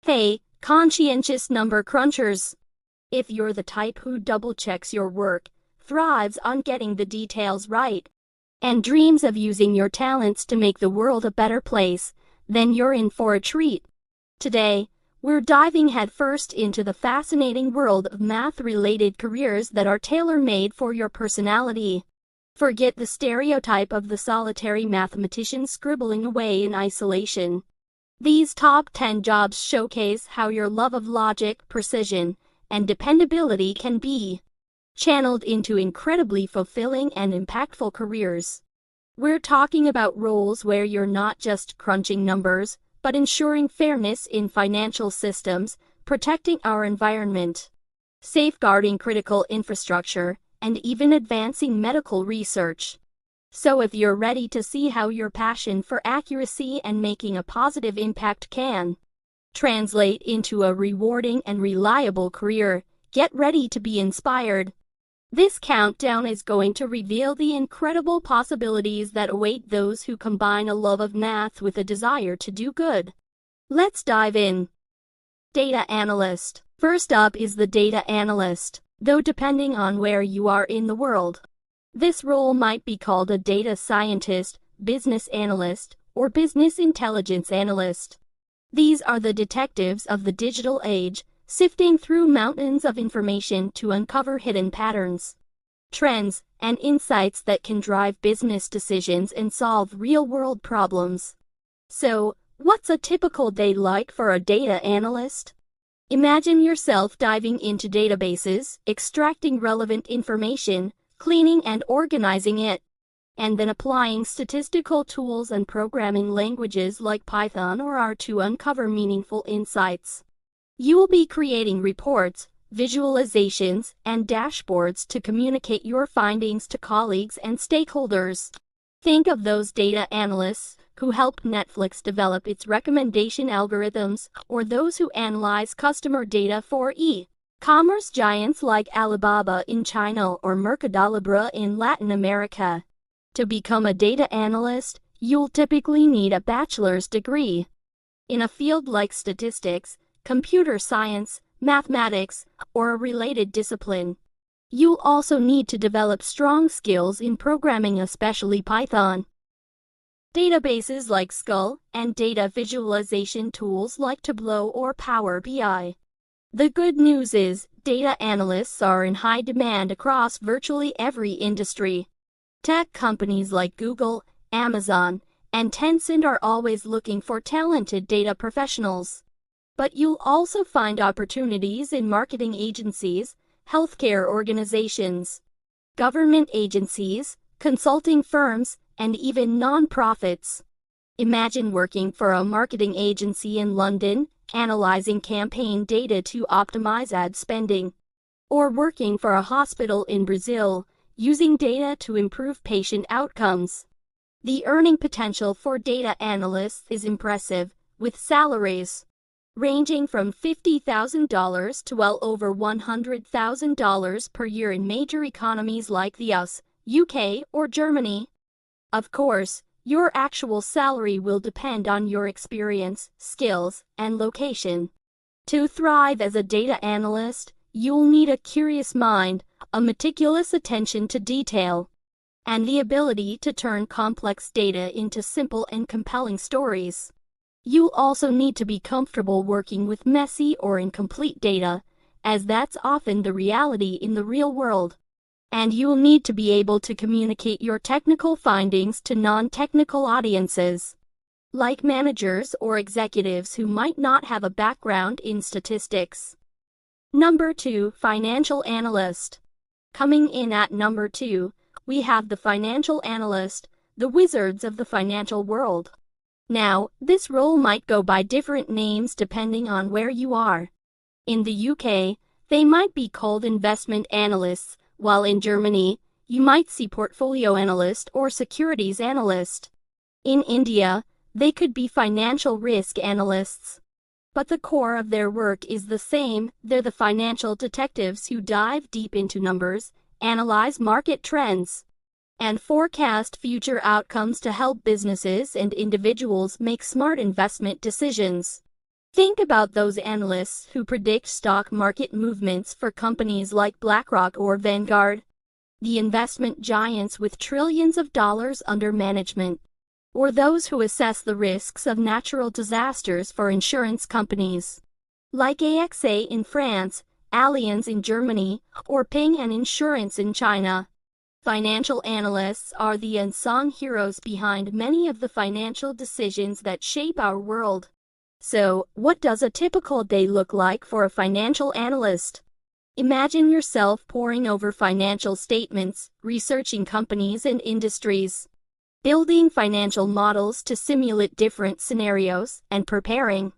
Hey, conscientious number crunchers! If you're the type who double-checks your work, thrives on getting the details right, and dreams of using your talents to make the world a better place, then you're in for a treat. Today, we're diving headfirst into the fascinating world of math-related careers that are tailor-made for your personality. Forget the stereotype of the solitary mathematician scribbling away in isolation. These top 10 jobs showcase how your love of logic, precision, and dependability can be channeled into incredibly fulfilling and impactful careers. We're talking about roles where you're not just crunching numbers, but ensuring fairness in financial systems, protecting our environment, safeguarding critical infrastructure, and even advancing medical research. So if you're ready to see how your passion for accuracy and making a positive impact can translate into a rewarding and reliable career, get ready to be inspired. This countdown is going to reveal the incredible possibilities that await those who combine a love of math with a desire to do good. Let's dive in. Data Analyst. First up is the Data Analyst, though depending on where you are in the world, this role might be called a data scientist, business analyst, or business intelligence analyst. These are the detectives of the digital age, sifting through mountains of information to uncover hidden patterns, trends, and insights that can drive business decisions and solve real-world problems. So, what's a typical day like for a data analyst? Imagine yourself diving into databases, extracting relevant information, cleaning and organizing it, and then applying statistical tools and programming languages like Python or R to uncover meaningful insights. You will be creating reports, visualizations, and dashboards to communicate your findings to colleagues and stakeholders. Think of those data analysts who help Netflix develop its recommendation algorithms, or those who analyze customer data for e-commerce giants like Alibaba in China or Mercado in Latin America. To become a data analyst, you'll typically need a bachelor's degree in a field like statistics, computer science, mathematics, or a related discipline. You'll also need to develop strong skills in programming, especially Python. Databases like Skull, and data visualization tools like Tableau or Power BI. The good news is, data analysts are in high demand across virtually every industry. Tech companies like Google, Amazon, and Tencent are always looking for talented data professionals. But you'll also find opportunities in marketing agencies, healthcare organizations, government agencies, consulting firms, and even non-profits. Imagine working for a marketing agency in London, analyzing campaign data to optimize ad spending, or working for a hospital in Brazil, using data to improve patient outcomes. The earning potential for data analysts is impressive, with salaries ranging from $50,000 to well over $100,000 per year in major economies like the US, UK, or Germany. Of course, your actual salary will depend on your experience, skills, and location. To thrive as a data analyst, you'll need a curious mind, a meticulous attention to detail, and the ability to turn complex data into simple and compelling stories. You'll also need to be comfortable working with messy or incomplete data, as that's often the reality in the real world. And you'll need to be able to communicate your technical findings to non-technical audiences, like managers or executives who might not have a background in statistics. Number 2, Financial Analyst. Coming in at number 2, we have the Financial Analyst, the wizards of the financial world. Now, this role might go by different names depending on where you are. In the UK, they might be called investment analysts, while in Germany, you might see portfolio analyst or securities analyst. In India, they could be financial risk analysts. But the core of their work is the same. They're the financial detectives who dive deep into numbers, analyze market trends, and forecast future outcomes to help businesses and individuals make smart investment decisions. Think about those analysts who predict stock market movements for companies like BlackRock or Vanguard, the investment giants with trillions of dollars under management, or those who assess the risks of natural disasters for insurance companies like AXA in France, Allianz in Germany, or Ping An Insurance in China. Financial analysts are the unsung heroes behind many of the financial decisions that shape our world. So, what does a typical day look like for a financial analyst? Imagine yourself poring over financial statements, researching companies and industries, building financial models to simulate different scenarios, and preparing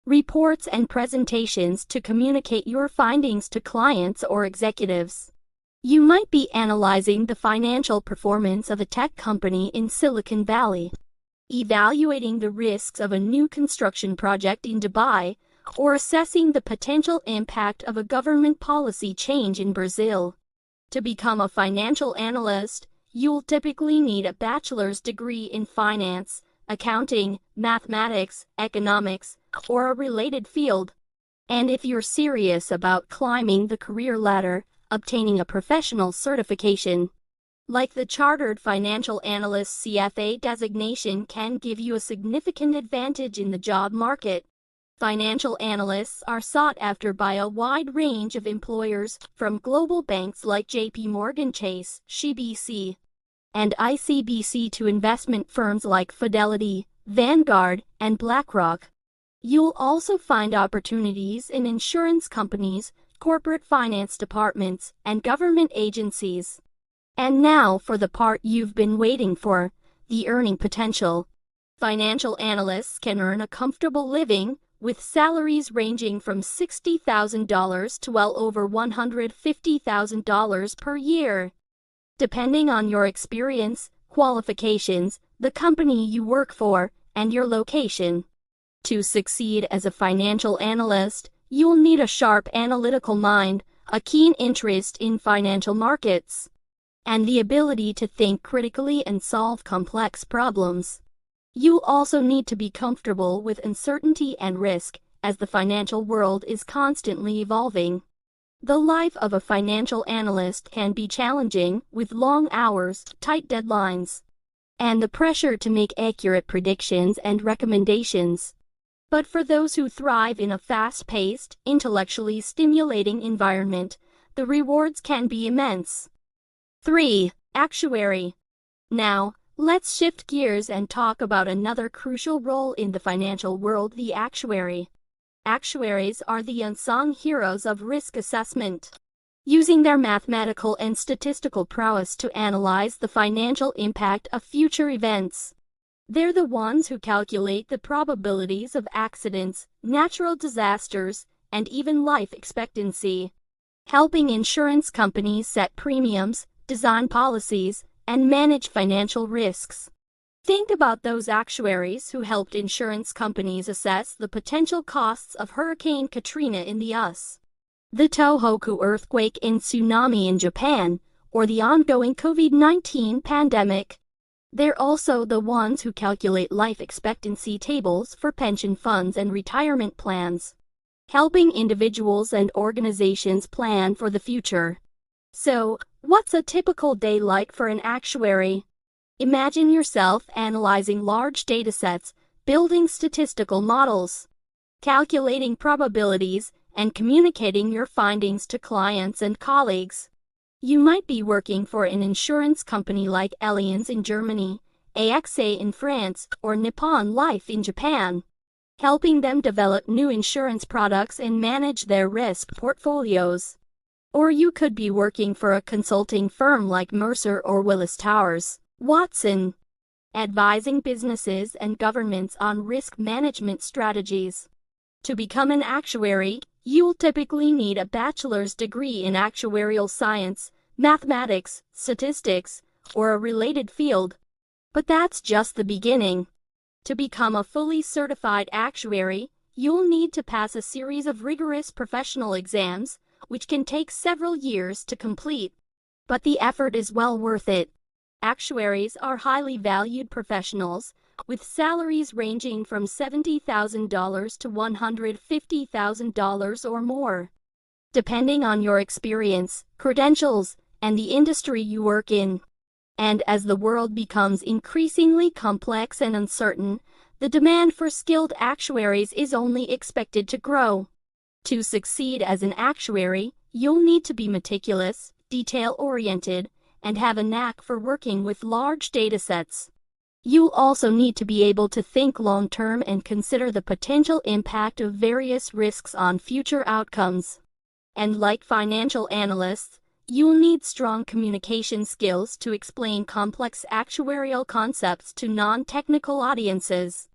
reports and presentations to communicate your findings to clients or executives. You might be analyzing the financial performance of a tech company in Silicon Valley, evaluating the risks of a new construction project in Dubai, or assessing the potential impact of a government policy change in Brazil. To become a financial analyst, you'll typically need a bachelor's degree in finance, accounting, mathematics, economics, or a related field. And if you're serious about climbing the career ladder, obtaining a professional certification like the Chartered Financial Analyst CFA designation can give you a significant advantage in the job market. Financial analysts are sought after by a wide range of employers, from global banks like JP Morgan Chase, CIBC, and ICBC to investment firms like Fidelity, Vanguard, and BlackRock. You'll also find opportunities in insurance companies, corporate finance departments, and government agencies. And now for the part you've been waiting for, the earning potential. Financial analysts can earn a comfortable living, with salaries ranging from $60,000 to well over $150,000 per year. Depending on your experience, qualifications, the company you work for, and your location. To succeed as a financial analyst, you'll need a sharp analytical mind, a keen interest in financial markets, and the ability to think critically and solve complex problems. You'll also need to be comfortable with uncertainty and risk, as the financial world is constantly evolving. The life of a financial analyst can be challenging, with long hours, tight deadlines, and the pressure to make accurate predictions and recommendations. But for those who thrive in a fast-paced, intellectually stimulating environment, the rewards can be immense. 3. Actuary. Now, let's shift gears and talk about another crucial role in the financial world: the actuary. Actuaries are the unsung heroes of risk assessment, using their mathematical and statistical prowess to analyze the financial impact of future events. They're the ones who calculate the probabilities of accidents, natural disasters, and even life expectancy, helping insurance companies set premiums, design policies, and manage financial risks. Think about those actuaries who helped insurance companies assess the potential costs of Hurricane Katrina in the U.S., the Tohoku earthquake and tsunami in Japan, or the ongoing COVID-19 pandemic. They're also the ones who calculate life expectancy tables for pension funds and retirement plans, helping individuals and organizations plan for the future. So, what's a typical day like for an actuary? Imagine yourself analyzing large datasets, building statistical models, calculating probabilities, and communicating your findings to clients and colleagues. You might be working for an insurance company like Allianz in Germany, AXA in France, or Nippon Life in Japan, helping them develop new insurance products and manage their risk portfolios. Or you could be working for a consulting firm like Mercer or Willis Towers Watson, advising businesses and governments on risk management strategies. To become an actuary, you'll typically need a bachelor's degree in actuarial science, mathematics, statistics, or a related field. But that's just the beginning. To become a fully certified actuary, you'll need to pass a series of rigorous professional exams, which can take several years to complete. But the effort is well worth it. Actuaries are highly valued professionals, with salaries ranging from $70,000 to $150,000 or more, depending on your experience, credentials, and the industry you work in. And as the world becomes increasingly complex and uncertain, the demand for skilled actuaries is only expected to grow. To succeed as an actuary, you'll need to be meticulous, detail-oriented, and have a knack for working with large datasets. You'll also need to be able to think long-term and consider the potential impact of various risks on future outcomes. And like financial analysts, you'll need strong communication skills to explain complex actuarial concepts to non-technical audiences.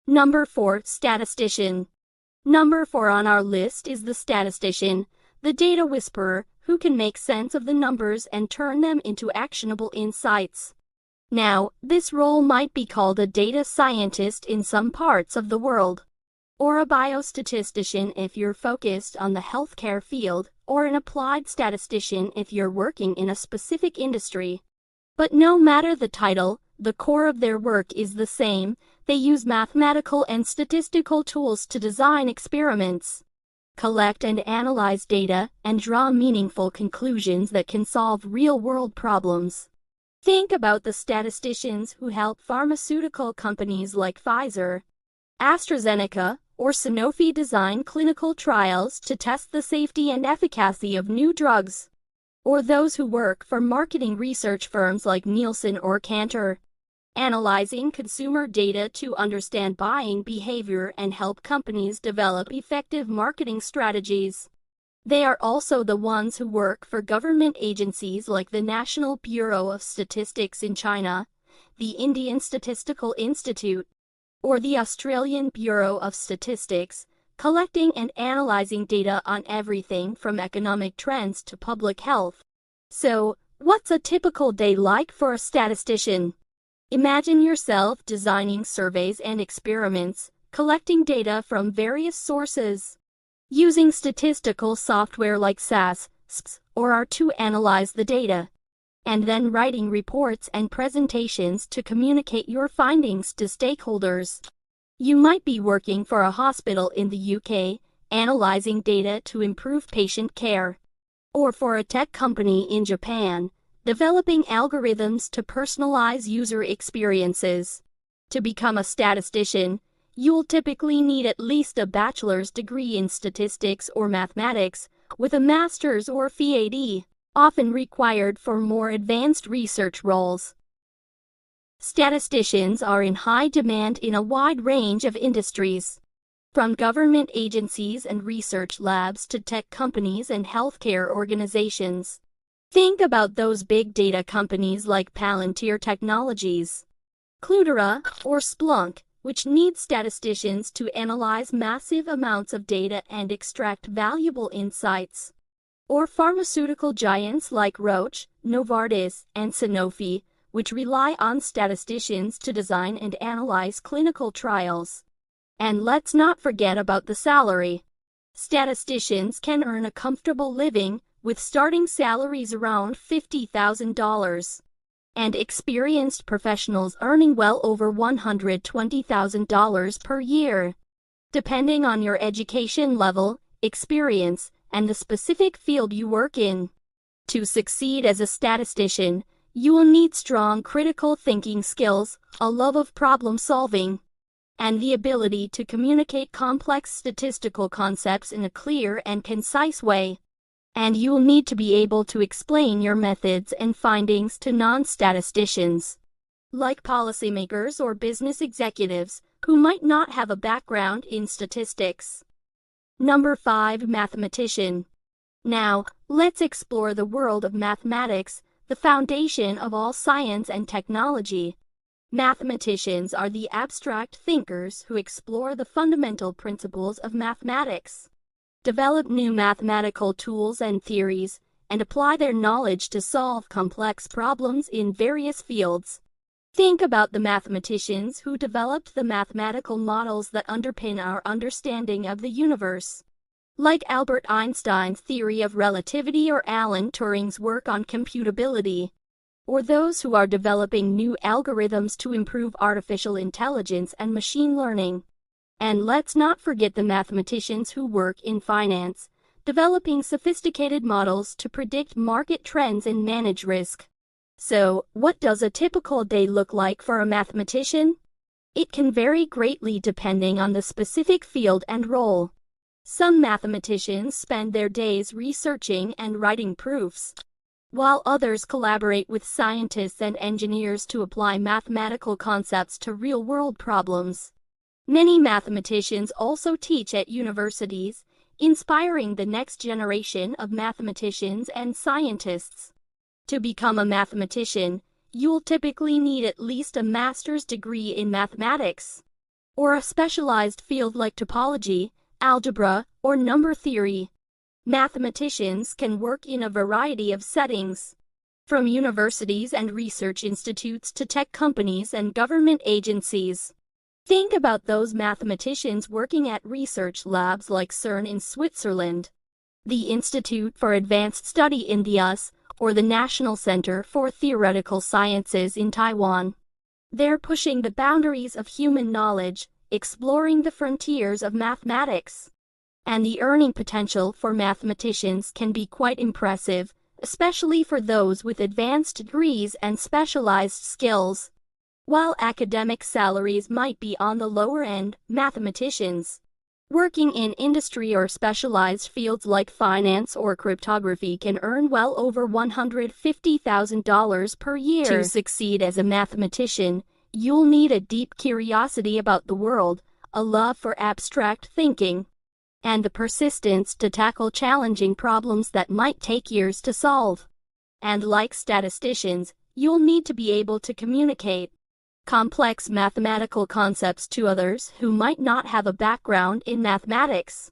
Number 4. Statistician. Number 4 on our list is the statistician, the data whisperer, who can make sense of the numbers and turn them into actionable insights. Now, this role might be called a data scientist in some parts of the world, or a biostatistician if you're focused on the healthcare field, or an applied statistician if you're working in a specific industry. But no matter the title, the core of their work is the same. They use mathematical and statistical tools to design experiments, collect and analyze data, and draw meaningful conclusions that can solve real-world problems. Think about the statisticians who help pharmaceutical companies like Pfizer, AstraZeneca, or Sanofi design clinical trials to test the safety and efficacy of new drugs, or those who work for marketing research firms like Nielsen or Kantar, analyzing consumer data to understand buying behavior and help companies develop effective marketing strategies. They are also the ones who work for government agencies like the National Bureau of Statistics in China, the Indian Statistical Institute, or the Australian Bureau of Statistics, collecting and analyzing data on everything from economic trends to public health. So, what's a typical day like for a statistician? Imagine yourself designing surveys and experiments, collecting data from various sources, using statistical software like SAS, SPSS, or R to analyze the data, and then writing reports and presentations to communicate your findings to stakeholders. You might be working for a hospital in the UK, analyzing data to improve patient care, or for a tech company in Japan, developing algorithms to personalize user experiences. To become a statistician, you'll typically need at least a bachelor's degree in statistics or mathematics, with a master's or PhD, often required for more advanced research roles. Statisticians are in high demand in a wide range of industries, from government agencies and research labs to tech companies and healthcare organizations. Think about those big data companies like Palantir Technologies, Cryptographer, or Splunk, which need statisticians to analyze massive amounts of data and extract valuable insights. Or pharmaceutical giants like Roche, Novartis, and Sanofi, which rely on statisticians to design and analyze clinical trials. And let's not forget about the salary. Statisticians can earn a comfortable living, with starting salaries around $50,000. And experienced professionals earning well over $120,000 per year. Depending on your education level, experience, and the specific field you work in. To succeed as a statistician, you will need strong critical thinking skills, a love of problem solving, and the ability to communicate complex statistical concepts in a clear and concise way. And you will need to be able to explain your methods and findings to non-statisticians, like policymakers or business executives, who might not have a background in statistics. Number 5. Mathematician. Now, let's explore the world of mathematics, the foundation of all science and technology. Mathematicians are the abstract thinkers who explore the fundamental principles of mathematics, develop new mathematical tools and theories, and apply their knowledge to solve complex problems in various fields. Think about the mathematicians who developed the mathematical models that underpin our understanding of the universe, like Albert Einstein's theory of relativity or Alan Turing's work on computability. or those who are developing new algorithms to improve artificial intelligence and machine learning. And let's not forget the mathematicians who work in finance, developing sophisticated models to predict market trends and manage risk. So, what does a typical day look like for a mathematician? It can vary greatly depending on the specific field and role. Some mathematicians spend their days researching and writing proofs, while others collaborate with scientists and engineers to apply mathematical concepts to real-world problems. Many mathematicians also teach at universities, inspiring the next generation of mathematicians and scientists. To become a mathematician, you'll typically need at least a master's degree in mathematics, or a specialized field like topology, algebra, or number theory. Mathematicians can work in a variety of settings, from universities and research institutes to tech companies and government agencies. Think about those mathematicians working at research labs like CERN in Switzerland, the Institute for Advanced Study in the US, or the National Center for Theoretical Sciences in Taiwan. They're pushing the boundaries of human knowledge, exploring the frontiers of mathematics. And the earning potential for mathematicians can be quite impressive, especially for those with advanced degrees and specialized skills. While academic salaries might be on the lower end, mathematicians working in industry or specialized fields like finance or cryptography can earn well over $150,000 per year. To succeed as a mathematician, you'll need a deep curiosity about the world, a love for abstract thinking, and the persistence to tackle challenging problems that might take years to solve. And like statisticians, you'll need to be able to communicate complex mathematical concepts to others who might not have a background in mathematics.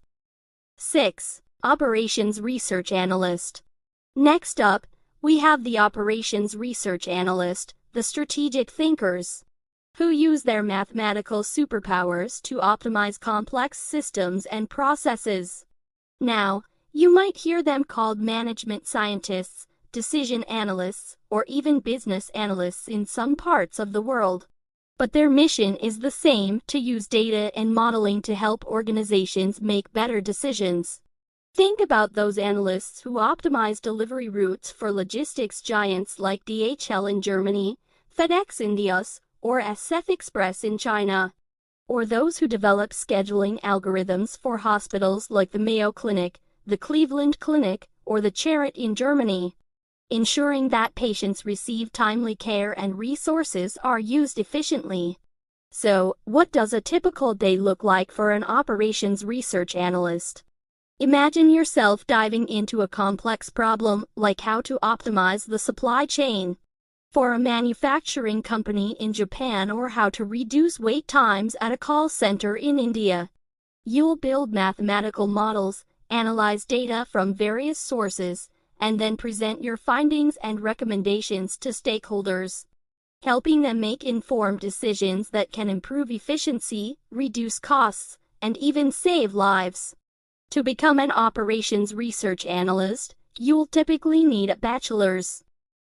6. Operations Research Analyst. Next up, we have the Operations Research Analyst, the strategic thinkers, who use their mathematical superpowers to optimize complex systems and processes. Now, you might hear them called management scientists, decision analysts, or even business analysts in some parts of the world. But their mission is the same: to use data and modeling to help organizations make better decisions. Think about those analysts who optimize delivery routes for logistics giants like DHL in Germany, FedEx in the US, or SF Express in China. Or those who develop scheduling algorithms for hospitals like the Mayo Clinic, the Cleveland Clinic, or the Charité in Germany, ensuring that patients receive timely care and resources are used efficiently. So, what does a typical day look like for an operations research analyst? Imagine yourself diving into a complex problem like how to optimize the supply chain for a manufacturing company in Japan, or how to reduce wait times at a call center in India. You'll build mathematical models, analyze data from various sources, and then present your findings and recommendations to stakeholders, helping them make informed decisions that can improve efficiency, reduce costs, and even save lives. To become an operations research analyst, you'll typically need a bachelor's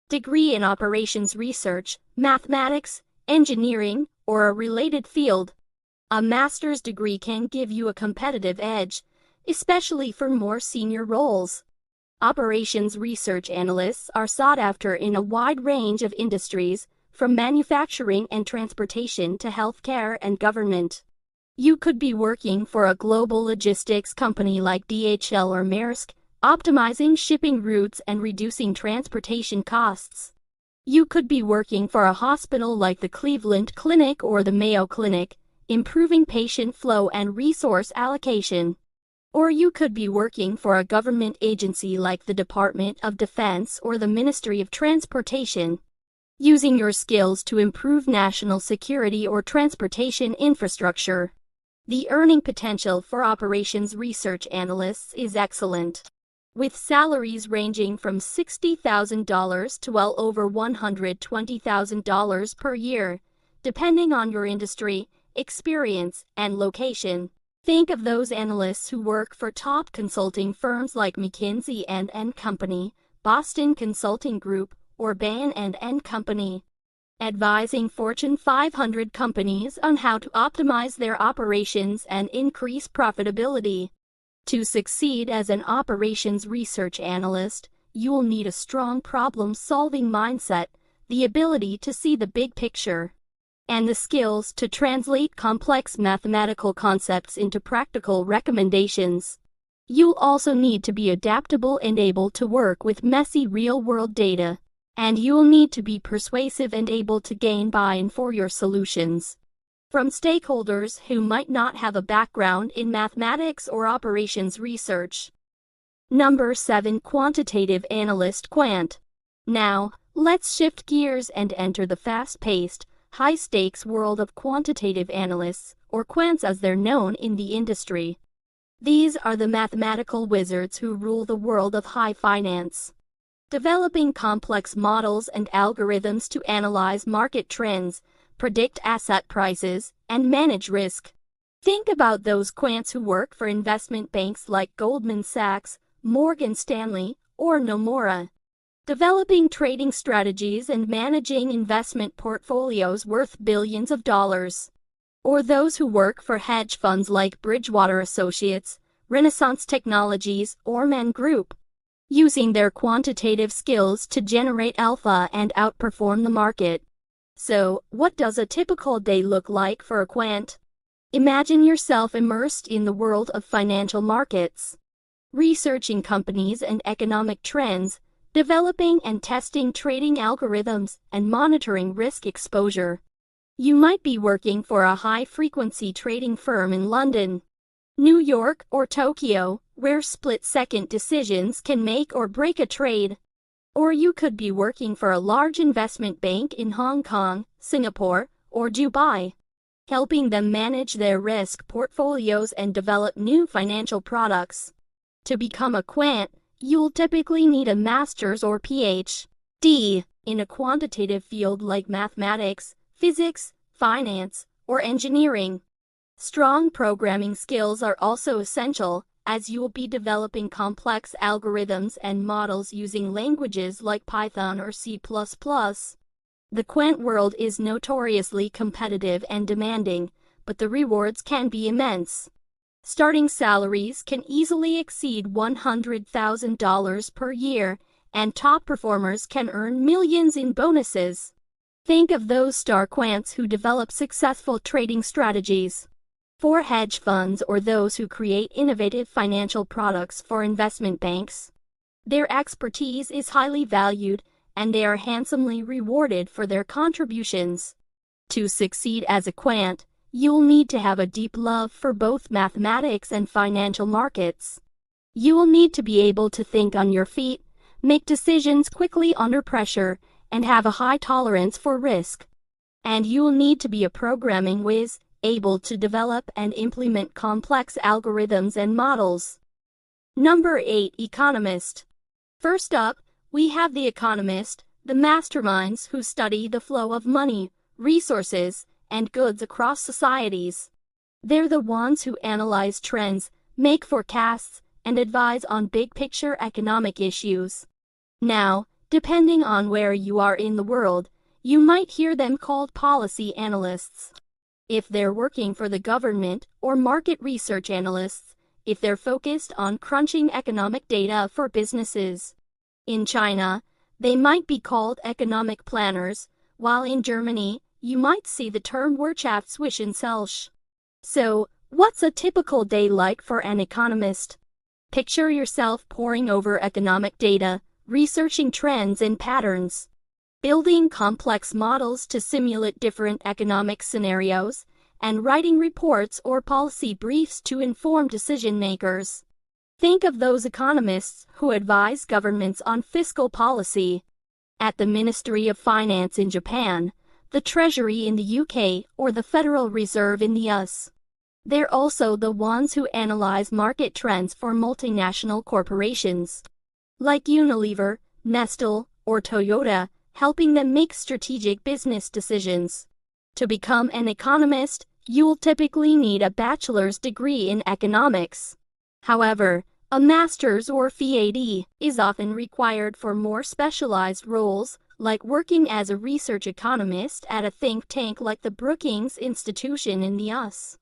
degree in operations research, mathematics, engineering, or a related field. A master's degree can give you a competitive edge, especially for more senior roles. Operations research analysts are sought after in a wide range of industries, from manufacturing and transportation to healthcare and government. You could be working for a global logistics company like DHL or Maersk, optimizing shipping routes and reducing transportation costs. You could be working for a hospital like the Cleveland Clinic or the Mayo Clinic, improving patient flow and resource allocation. Or you could be working for a government agency like the Department of Defense or the Ministry of Transportation, using your skills to improve national security or transportation infrastructure. The earning potential for operations research analysts is excellent, with salaries ranging from $60,000 to well over $120,000 per year, depending on your industry, experience, and location. Think of those analysts who work for top consulting firms like McKinsey & Company, Boston Consulting Group, or Bain & Company, advising Fortune 500 companies on how to optimize their operations and increase profitability. To succeed as an operations research analyst, you'll need a strong problem-solving mindset, the ability to see the big picture, and the skills to translate complex mathematical concepts into practical recommendations. You'll also need to be adaptable and able to work with messy real-world data, and you'll need to be persuasive and able to gain buy-in for your solutions from stakeholders who might not have a background in mathematics or operations research. Number 7. Quantitative Analyst Quant. Now, let's shift gears and enter the fast-paced, high-stakes world of quantitative analysts, or quants as they're known in the industry. These are the mathematical wizards who rule the world of high finance, developing complex models and algorithms to analyze market trends, predict asset prices, and manage risk. Think about those quants who work for investment banks like Goldman Sachs, Morgan Stanley, or Nomura, developing trading strategies and managing investment portfolios worth billions of dollars. Or those who work for hedge funds like Bridgewater Associates, Renaissance Technologies, or Man Group, using their quantitative skills to generate alpha and outperform the market. So, what does a typical day look like for a quant? Imagine yourself immersed in the world of financial markets, researching companies and economic trends, developing and testing trading algorithms, and monitoring risk exposure. You might be working for a high-frequency trading firm in London, New York, or Tokyo, where split-second decisions can make or break a trade. Or you could be working for a large investment bank in Hong Kong, Singapore, or Dubai, helping them manage their risk portfolios and develop new financial products. To become a quant, you'll typically need a master's or PhD in a quantitative field like mathematics, physics, finance, or engineering. Strong programming skills are also essential, as you will be developing complex algorithms and models using languages like Python or C++. The quant world is notoriously competitive and demanding, but the rewards can be immense. Starting salaries can easily exceed $100,000 per year, and top performers can earn millions in bonuses. Think of those star quants who develop successful trading strategies for hedge funds or those who create innovative financial products for investment banks. Their expertise is highly valued, and they are handsomely rewarded for their contributions. To succeed as a quant, you'll need to have a deep love for both mathematics and financial markets. You will need to be able to think on your feet, make decisions quickly under pressure, and have a high tolerance for risk. And you will need to be a programming whiz, able to develop and implement complex algorithms and models. Number 8. Economist. First up, we have the economist, the masterminds who study the flow of money, resources, and goods across societies. They're the ones who analyze trends, make forecasts, and advise on big-picture economic issues. Now, depending on where you are in the world, you might hear them called policy analysts, if they're working for the government, or market research analysts, if they're focused on crunching economic data for businesses. In China, they might be called economic planners, while in Germany, you might see the term Wirtschaftswissenschaftler. So, what's a typical day like for an economist? Picture yourself poring over economic data, researching trends and patterns, building complex models to simulate different economic scenarios, and writing reports or policy briefs to inform decision makers. Think of those economists who advise governments on fiscal policy at the Ministry of Finance in Japan, the Treasury in the UK, or the Federal Reserve in the US. They're also the ones who analyze market trends for multinational corporations like Unilever, Nestle, or Toyota, helping them make strategic business decisions. To become an economist, you'll typically need a bachelor's degree in economics. However, a master's or PhD is often required for more specialized roles, like working as a research economist at a think tank like the Brookings Institution in the US,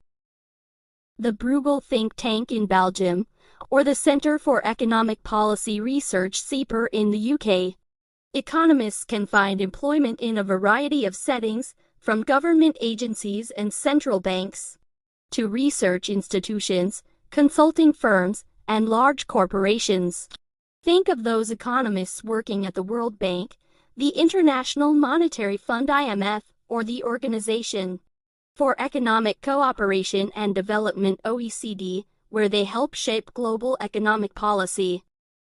the Bruegel think tank in Belgium, or the Centre for Economic Policy Research (CEPR) in the UK. Economists can find employment in a variety of settings, from government agencies and central banks to research institutions, consulting firms, and large corporations. Think of those economists working at the World Bank, the International Monetary Fund (IMF), or the Organization for Economic Cooperation and Development (OECD), where they help shape global economic policy.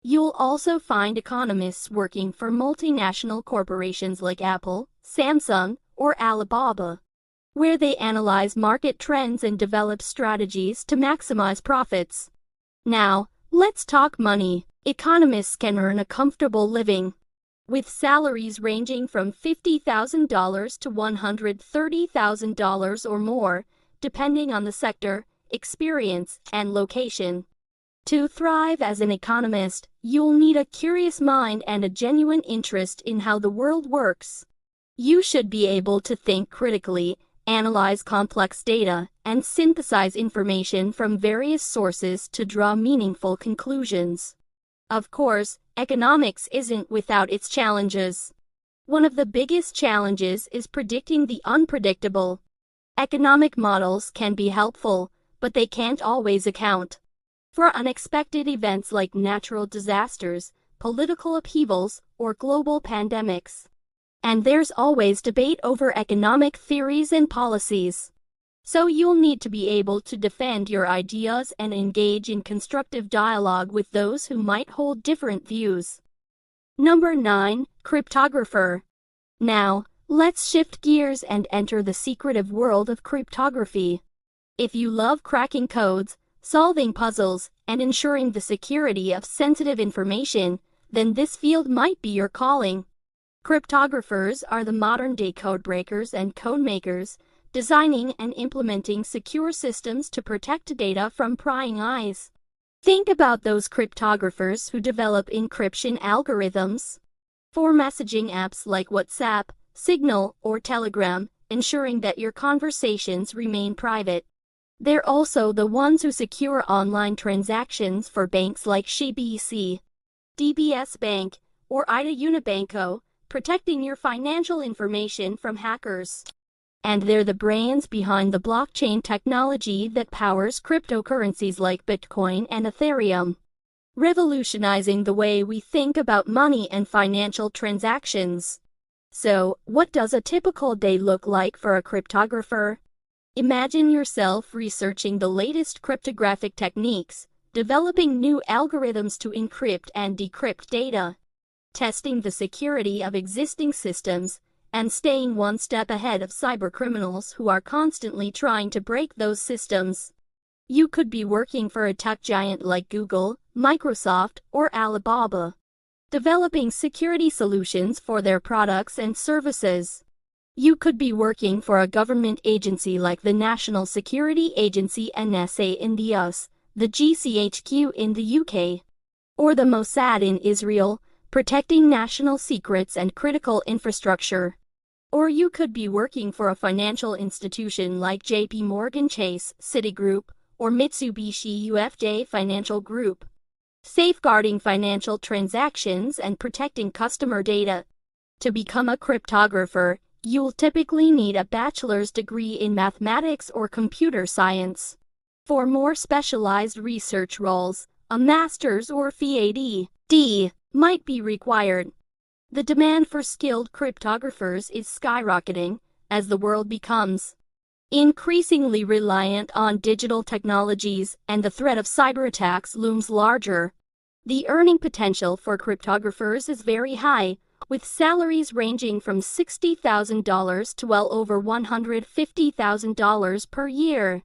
You'll also find economists working for multinational corporations like Apple, Samsung, or Alibaba, where they analyze market trends and develop strategies to maximize profits. Now, let's talk money. Economists can earn a comfortable living, with salaries ranging from $50,000 to $130,000 or more, depending on the sector, experience, and location. To thrive as an economist, you'll need a curious mind and a genuine interest in how the world works. You should be able to think critically, analyze complex data, and synthesize information from various sources to draw meaningful conclusions. Of course, economics isn't without its challenges. One of the biggest challenges is predicting the unpredictable. Economic models can be helpful, but they can't always account for unexpected events like natural disasters, political upheavals, or global pandemics. And there's always debate over economic theories and policies. So you'll need to be able to defend your ideas and engage in constructive dialogue with those who might hold different views. Number 9. Cryptographer. Now, let's shift gears and enter the secretive world of cryptography. If you love cracking codes, solving puzzles, and ensuring the security of sensitive information, then this field might be your calling. Cryptographers are the modern-day codebreakers and codemakers, designing and implementing secure systems to protect data from prying eyes. Think about those cryptographers who develop encryption algorithms for messaging apps like WhatsApp, Signal, or Telegram, ensuring that your conversations remain private. They're also the ones who secure online transactions for banks like CBC, DBS Bank, or Ida Unibanco, protecting your financial information from hackers. And they're the brains behind the blockchain technology that powers cryptocurrencies like Bitcoin and Ethereum, revolutionizing the way we think about money and financial transactions. So, what does a typical day look like for a cryptographer? Imagine yourself researching the latest cryptographic techniques, developing new algorithms to encrypt and decrypt data, testing the security of existing systems, and staying one step ahead of cybercriminals who are constantly trying to break those systems. You could be working for a tech giant like Google, Microsoft, or Alibaba, developing security solutions for their products and services. You could be working for a government agency like the National Security Agency (NSA) in the US, the GCHQ in the UK, or the Mossad in Israel, protecting national secrets and critical infrastructure. Or you could be working for a financial institution like JP Morgan Chase, Citigroup, or Mitsubishi UFJ Financial Group, safeguarding financial transactions and protecting customer data. To become a cryptographer, you'll typically need a bachelor's degree in mathematics or computer science. For more specialized research roles, a master's or PhD might be required. The demand for skilled cryptographers is skyrocketing as the world becomes increasingly reliant on digital technologies and the threat of cyber attacks looms larger. The earning potential for cryptographers is very high, with salaries ranging from $60,000 to well over $150,000 per year,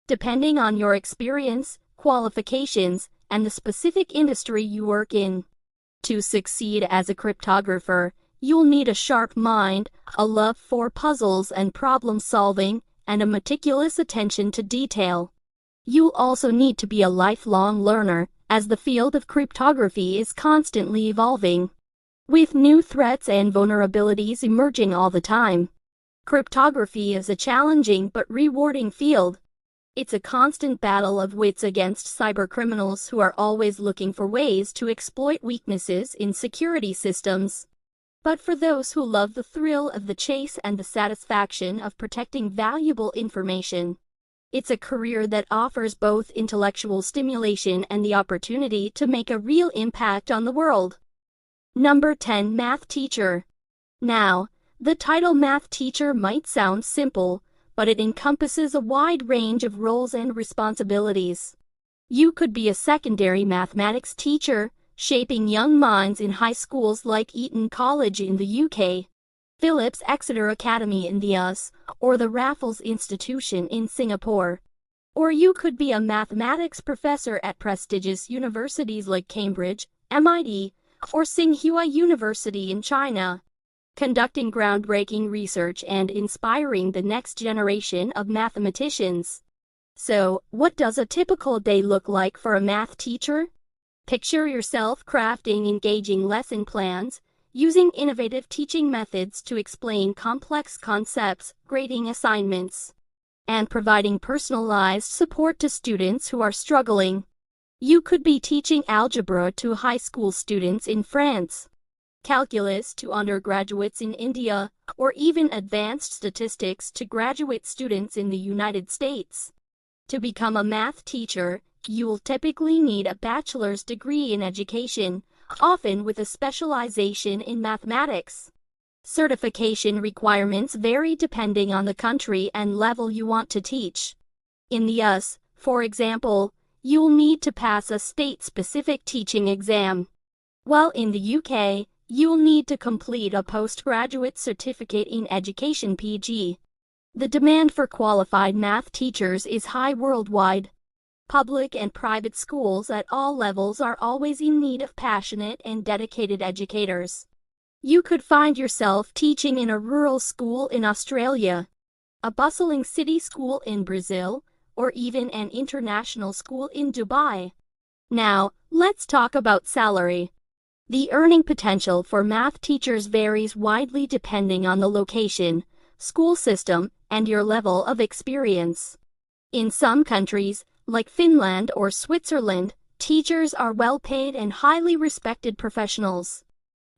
depending on your experience, qualifications, and the specific industry you work in. To succeed as a cryptographer, you'll need a sharp mind, a love for puzzles and problem solving, and a meticulous attention to detail. You'll also need to be a lifelong learner, as the field of cryptography is constantly evolving. with new threats and vulnerabilities emerging all the time. Cryptography is a challenging but rewarding field. It's a constant battle of wits against cybercriminals who are always looking for ways to exploit weaknesses in security systems. But for those who love the thrill of the chase and the satisfaction of protecting valuable information, it's a career that offers both intellectual stimulation and the opportunity to make a real impact on the world. Number 10. Math teacher. Now, the title math teacher might sound simple, but it encompasses a wide range of roles and responsibilities. You could be a secondary mathematics teacher, shaping young minds in high schools like Eton College in the UK, Phillips Exeter Academy in the US, or the Raffles Institution in Singapore. Or you could be a mathematics professor at prestigious universities like Cambridge, MIT, or Tsinghua University in China, conducting groundbreaking research and inspiring the next generation of mathematicians. So, what does a typical day look like for a math teacher? Picture yourself crafting engaging lesson plans, using innovative teaching methods to explain complex concepts, grading assignments, and providing personalized support to students who are struggling. You could be teaching algebra to high school students in France, calculus to undergraduates in India, or even advanced statistics to graduate students in the United States. To become a math teacher, you'll typically need a bachelor's degree in education, often with a specialization in mathematics. Certification requirements vary depending on the country and level you want to teach. In the US, for example, you'll need to pass a state-specific teaching exam, while in the UK, you'll need to complete a postgraduate certificate in education (PG). The demand for qualified math teachers is high worldwide. Public and private schools at all levels are always in need of passionate and dedicated educators. You could find yourself teaching in a rural school in Australia, a bustling city school in Brazil, or even an international school in Dubai. Now, let's talk about salary. The earning potential for math teachers varies widely depending on the location, school system, and your level of experience. In some countries, like Finland or Switzerland, teachers are well paid and highly respected professionals.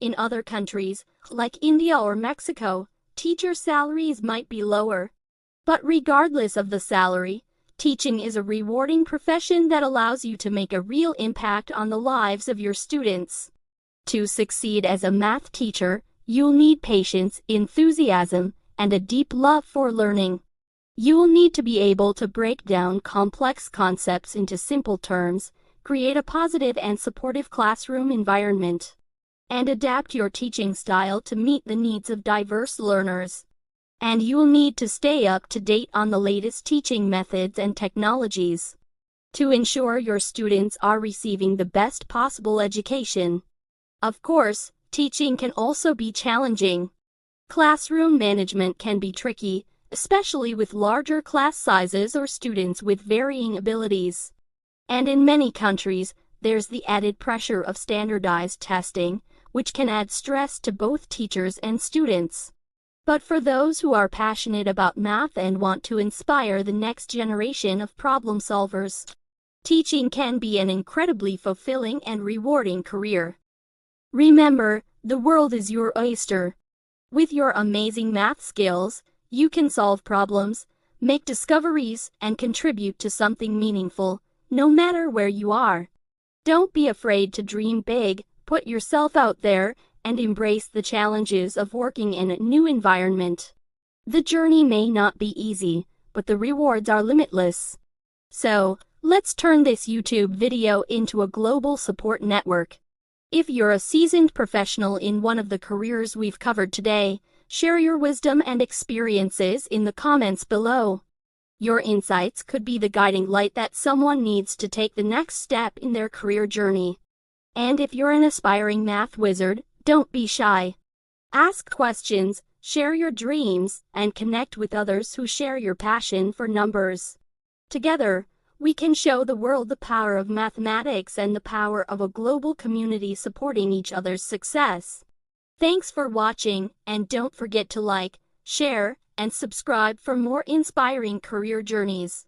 In other countries, like India or Mexico, teacher salaries might be lower. But regardless of the salary, teaching is a rewarding profession that allows you to make a real impact on the lives of your students. To succeed as a math teacher, you'll need patience, enthusiasm, and a deep love for learning. You'll need to be able to break down complex concepts into simple terms, create a positive and supportive classroom environment, and adapt your teaching style to meet the needs of diverse learners. And you'll need to stay up to date on the latest teaching methods and technologies to ensure your students are receiving the best possible education. Of course, teaching can also be challenging. Classroom management can be tricky, especially with larger class sizes or students with varying abilities. And in many countries, there's the added pressure of standardized testing, which can add stress to both teachers and students. But for those who are passionate about math and want to inspire the next generation of problem solvers, teaching can be an incredibly fulfilling and rewarding career. Remember, the world is your oyster. With your amazing math skills, you can solve problems, make discoveries, and contribute to something meaningful, no matter where you are. Don't be afraid to dream big, put yourself out there, and embrace the challenges of working in a new environment. The journey may not be easy, but the rewards are limitless. So, let's turn this YouTube video into a global support network. If you're a seasoned professional in one of the careers we've covered today, share your wisdom and experiences in the comments below. Your insights could be the guiding light that someone needs to take the next step in their career journey. And if you're an aspiring math wizard, don't be shy. Ask questions, share your dreams, and connect with others who share your passion for numbers. Together, we can show the world the power of mathematics and the power of a global community supporting each other's success. Thanks for watching, and don't forget to like, share, and subscribe for more inspiring career journeys.